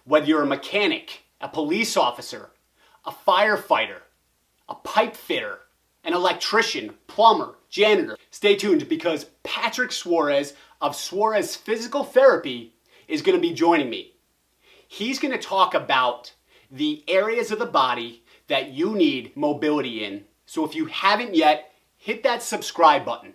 Whether you're a mechanic, a police officer, a firefighter, a pipe fitter, an electrician, plumber, janitor, stay tuned because Patrick Suarez of Suarez Physical Therapy is going to be joining me. He's going to talk about the areas of the body that you need mobility in. So if you haven't yet, hit that subscribe button.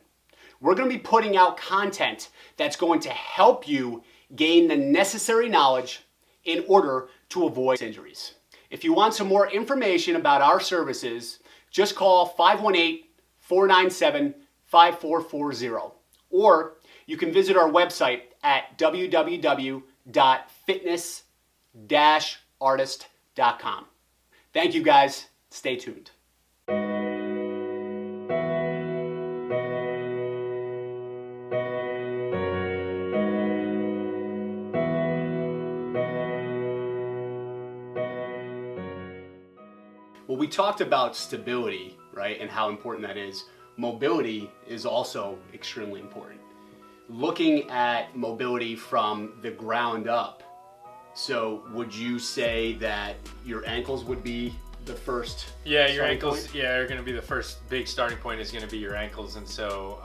We're going to be putting out content that's going to help you gain the necessary knowledge in order to avoid injuries. If you want some more information about our services, just call 518-497-5440. Or you can visit our website at www.fitness-artist.com. Thank you guys. Stay tuned. Well, we talked about stability, right, and how important that is. Mobility is also extremely important. Looking at mobility from the ground up, so would you say that your ankles would be the first? Yeah, your ankles. Point? Yeah, are going to be the first big starting point. Is going to be your ankles, and so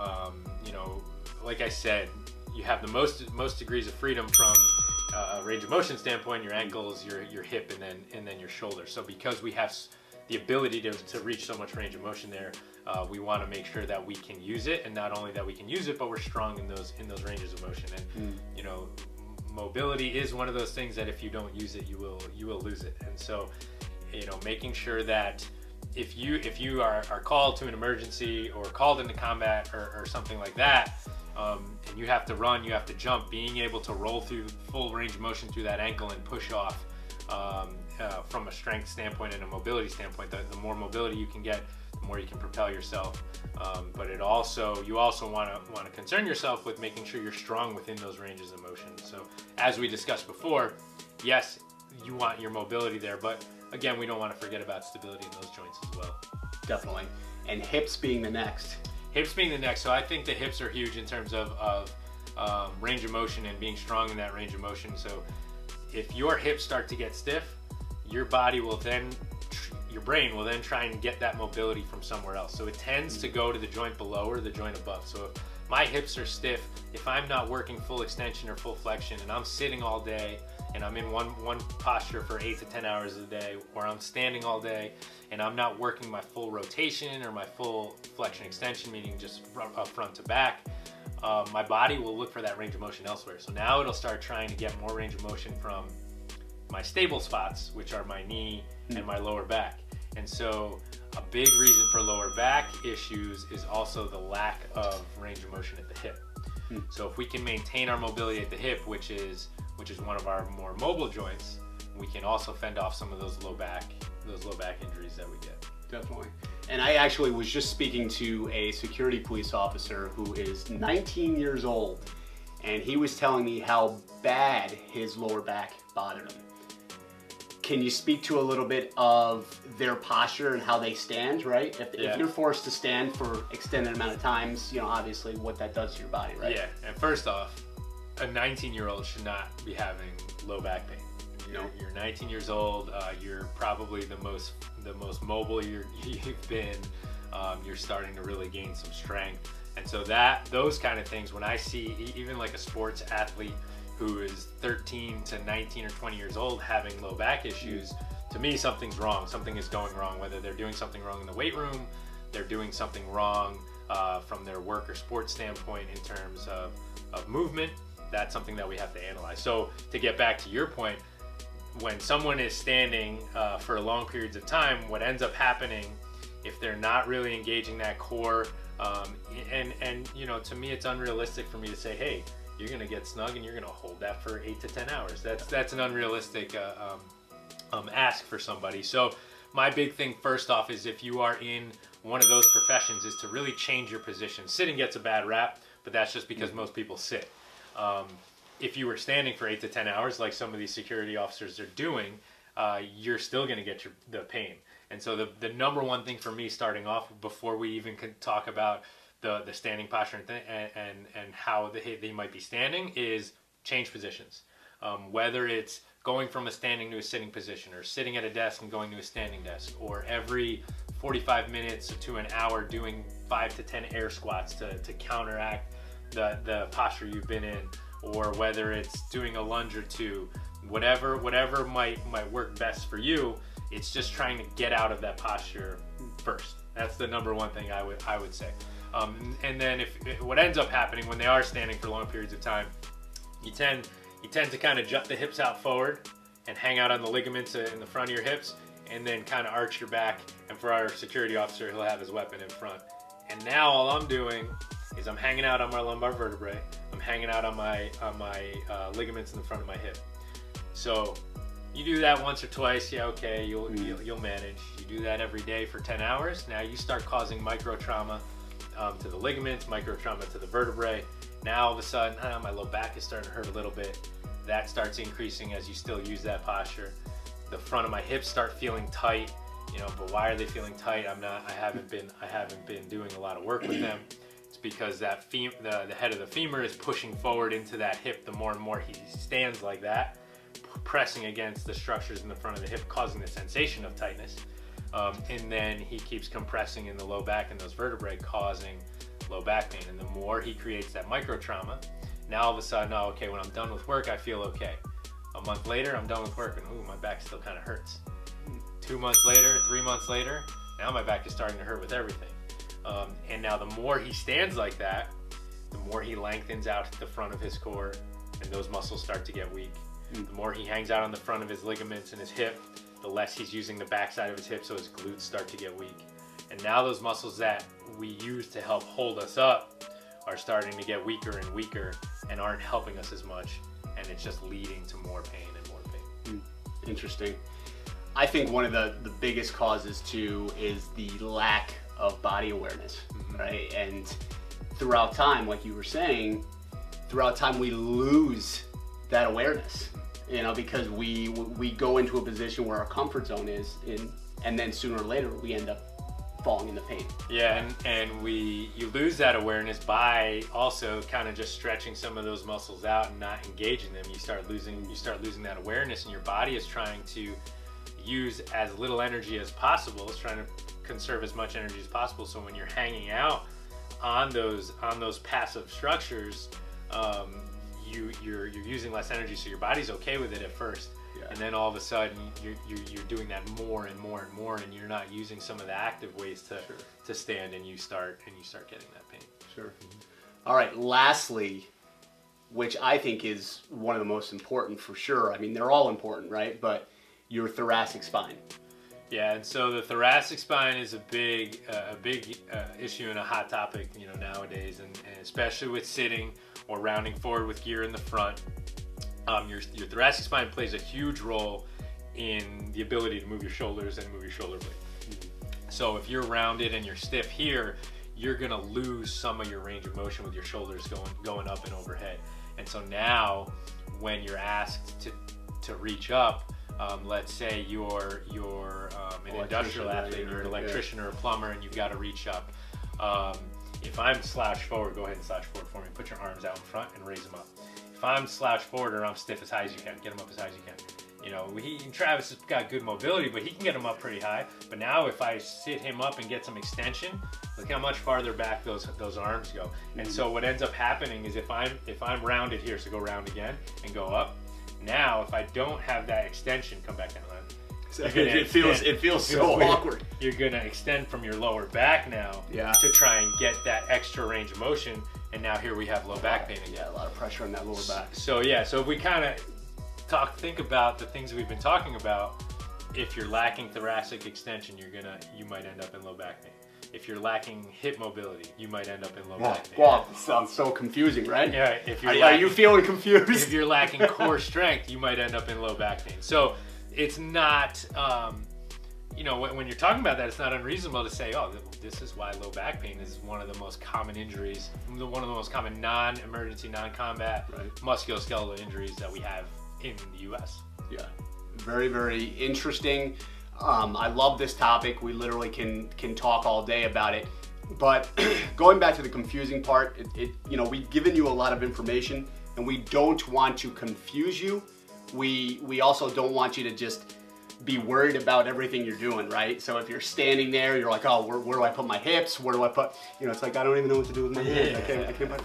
you know, like I said, you have the most degrees of freedom from a range of motion standpoint. Your ankles, your hip, and then your shoulder. So because we have the ability to reach so much range of motion there, we want to make sure that we can use it, and not only that we can use it, but we're strong in those ranges of motion. And you know, mobility is one of those things that if you don't use it, you will lose it. And so, you know, making sure that if you are called to an emergency or called into combat or something like that, and you have to run, you have to jump, being able to roll through full range of motion through that ankle and push off. From a strength standpoint and a mobility standpoint, the more mobility you can get, the more you can propel yourself. But you also want to concern yourself with making sure you're strong within those ranges of motion. So as we discussed before, yes, you want your mobility there, but again, we don't want to forget about stability in those joints as well. Definitely. And hips being the next. Hips being the next. So I think the hips are huge in terms of range of motion and being strong in that range of motion. So if your hips start to get stiff, your brain will then try and get that mobility from somewhere else. So it tends to go to the joint below or the joint above. So if my hips are stiff, if I'm not working full extension or full flexion and I'm sitting all day and I'm in one posture for 8 to 10 hours a day, or I'm standing all day and I'm not working my full rotation or my full flexion extension, meaning just front to back, my body will look for that range of motion elsewhere. So now it'll start trying to get more range of motion from my stable spots, which are my knee and my lower back. And so a big reason for lower back issues is also the lack of range of motion at the hip. So if we can maintain our mobility at the hip, which is one of our more mobile joints, we can also fend off some of those low back injuries that we get. Definitely. And I actually was just speaking to a security police officer who is 19 years old, and he was telling me how bad his lower back bothered him. Can you speak to a little bit of their posture and how they stand, right? If you're forced to stand for extended amount of times, you know, obviously what that does to your body, right? Yeah, and first off, a 19-year-old should not be having low back pain. You're 19 years old. You're probably the most mobile you've been. You're starting to really gain some strength, and so those kind of things. When I see even like a sports athlete who is 13 to 19 or 20 years old having low back issues, to me something's wrong. Something is going wrong. Whether they're doing something wrong in the weight room, they're doing something wrong from their work or sports standpoint in terms of movement. That's something that we have to analyze. So to get back to your point, when someone is standing for long periods of time, what ends up happening if they're not really engaging that core, and you know, to me it's unrealistic for me to say, hey, you're gonna get snug and you're gonna hold that for 8 to 10 hours. That's an unrealistic ask for somebody. So my big thing first off is, if you are in one of those professions, is to really change your position. Sitting gets a bad rap, but that's just because most people sit. If you were standing for 8 to 10 hours, like some of these security officers are doing, you're still going to get the pain. And so the number one thing for me starting off, before we even could talk about the standing posture and how they might be standing, is change positions. Whether it's going from a standing to a sitting position, or sitting at a desk and going to a standing desk, or every 45 minutes to an hour doing 5 to 10 air squats to counteract the posture you've been in, or whether it's doing a lunge or two, whatever might work best for you. It's just trying to get out of that posture first. That's the number one thing I would say. And then what ends up happening when they are standing for long periods of time, you tend to kind of jut the hips out forward and hang out on the ligaments in the front of your hips, and then kind of arch your back. And for our security officer, he'll have his weapon in front. And now all I'm doing is I'm hanging out on my lumbar vertebrae. I'm hanging out on my ligaments in the front of my hip. So you do that once or twice, yeah, okay, you'll manage. You do that every day for 10 hours. Now you start causing micro trauma to the ligaments, micro trauma to the vertebrae. Now all of a sudden, my low back is starting to hurt a little bit. That starts increasing as you still use that posture. The front of my hips start feeling tight, but why are they feeling tight? I haven't been doing a lot of work with them. It's because that the head of the femur is pushing forward into that hip. The more and more he stands like that, pressing against the structures in the front of the hip, causing the sensation of tightness. And then he keeps compressing in the low back and those vertebrae, causing low back pain. And the more he creates that micro trauma, now all of a sudden, okay, when I'm done with work, I feel okay. A month later, I'm done with work and my back still kind of hurts. 2 months later, 3 months later, now my back is starting to hurt with everything. And now the more he stands like that, the more he lengthens out the front of his core, and those muscles start to get weak. The more he hangs out on the front of his ligaments and his hip, the less he's using the backside of his hip, so his glutes start to get weak. And now those muscles that we use to help hold us up are starting to get weaker and weaker and aren't helping us as much, and it's just leading to more pain and more pain. Interesting. I think one of the biggest causes too is the lack of body awareness, right? And throughout time, like you were saying, throughout time we lose that awareness, because we go into a position where our comfort zone is in, and then sooner or later we end up falling into pain. Yeah, and you lose that awareness by also kind of just stretching some of those muscles out and not engaging them. You start losing that awareness, and your body is trying to use as little energy as possible. It's trying to conserve as much energy as possible. So when you're hanging out on those passive structures, you're using less energy, so your body's okay with it at first. Yeah. And then all of a sudden you're doing that more and more and more, and you're not using some of the active ways to stand, and you start getting that pain. Sure. All right, lastly, which I think is one of the most important for sure. I mean, they're all important, right? But your thoracic spine. Yeah, and so the thoracic spine is a big issue and a hot topic, nowadays, and especially with sitting or rounding forward with gear in the front. Your thoracic spine plays a huge role in the ability to move your shoulders and move your shoulder blade. So if you're rounded and you're stiff here, you're gonna lose some of your range of motion with your shoulders going up and overhead. And so now, when you're asked to reach up, let's say you're an industrial athlete, you're an electrician or a plumber, and you've got to reach up. If I'm slouched forward, go ahead and slouch forward for me. Put your arms out in front and raise them up. If I'm slouched forward or I'm stiff, as high as you can, get them up as high as you can. Travis has got good mobility, but he can get them up pretty high. But now if I sit him up and get some extension, look how much farther back those arms go. And so what ends up happening is if I'm rounded here, so go round again and go up. Now, if I don't have that extension, come back down. It feels so awkward. You're gonna extend from your lower back now to try and get that extra range of motion. And now here we have low back pain again. Yeah, a lot of pressure on that lower back. So if we kind of think about the things we've been talking about, if you're lacking thoracic extension, you might end up in low back pain. If you're lacking hip mobility, you might end up in low back pain. Wow, this sounds so confusing, right? Yeah. Are you feeling confused? If you're lacking core strength, you might end up in low back pain. So it's not, when you're talking about that, it's not unreasonable to say, this is why low back pain is one of the most common injuries, one of the most common non-emergency, non-combat musculoskeletal injuries that we have in the U.S. Yeah, very, very interesting. I love this topic. We literally can talk all day about it. But going back to the confusing part, we've given you a lot of information, and we don't want to confuse you. we also don't want you to just be worried about everything you're doing, right? So if you're standing there, you're like, oh, where do I put my hips? Where do I put, it's like, I don't even know what to do with my hands. I can't put,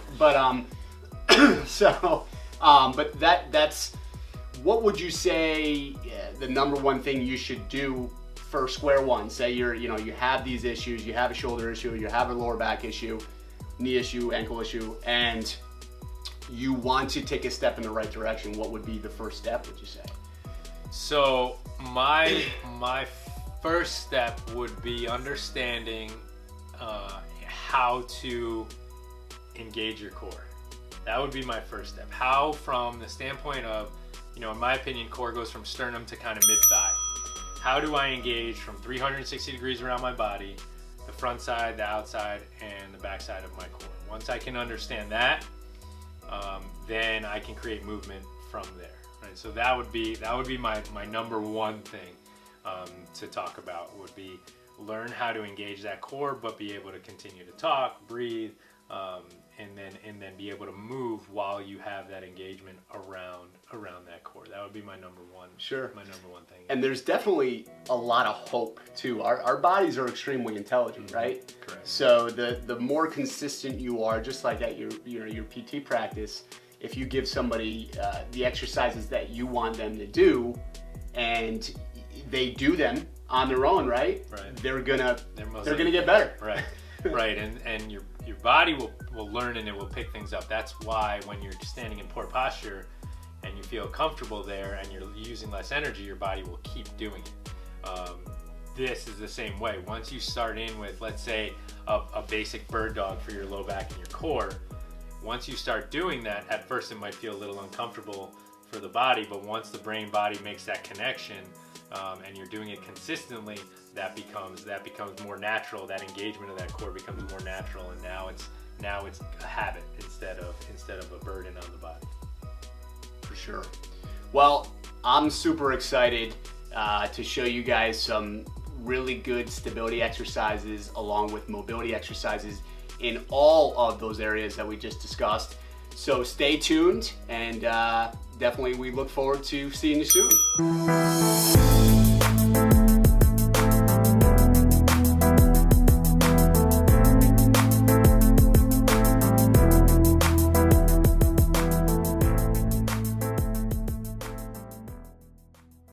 but that's, what would you say the number one thing you should do for square one? Say you have these issues, you have a shoulder issue, you have a lower back issue, knee issue, ankle issue, and you want to take a step in the right direction. What would be the first step, would you say? So my first step would be understanding how to engage your core. That would be my first step. How, from the standpoint of, in my opinion, core goes from sternum to kind of mid-thigh. How do I engage from 360 degrees around my body, the front side, the outside, and the back side of my core? Once I can understand that, then I can create movement from there. Right? So that would be my number one thing to talk about, would be learn how to engage that core, but be able to continue to talk, breathe, and then be able to move while you have that engagement around that core. That would be my number one. Sure. My number one thing. And there's definitely a lot of hope too. Our bodies are extremely intelligent, right? Correct. So the more consistent you are, just like at your PT practice, if you give somebody the exercises that you want them to do, and they do them on their own, right? Right. They're gonna get better. Right. Right. And your body will learn, and it will pick things up. That's why when you're standing in poor posture and you feel comfortable there and you're using less energy, your body will keep doing it. This is the same way. Once you start in with, let's say, a basic bird dog for your low back and your core, once you start doing that, at first it might feel a little uncomfortable for the body, but once the brain body makes that connection, and you're doing it consistently, that becomes more natural. That engagement of that core becomes more natural, and now it's a habit instead of a burden on the body. For sure. Well, I'm super excited to show you guys some really good stability exercises along with mobility exercises in all of those areas that we just discussed. So stay tuned, and definitely we look forward to seeing you soon.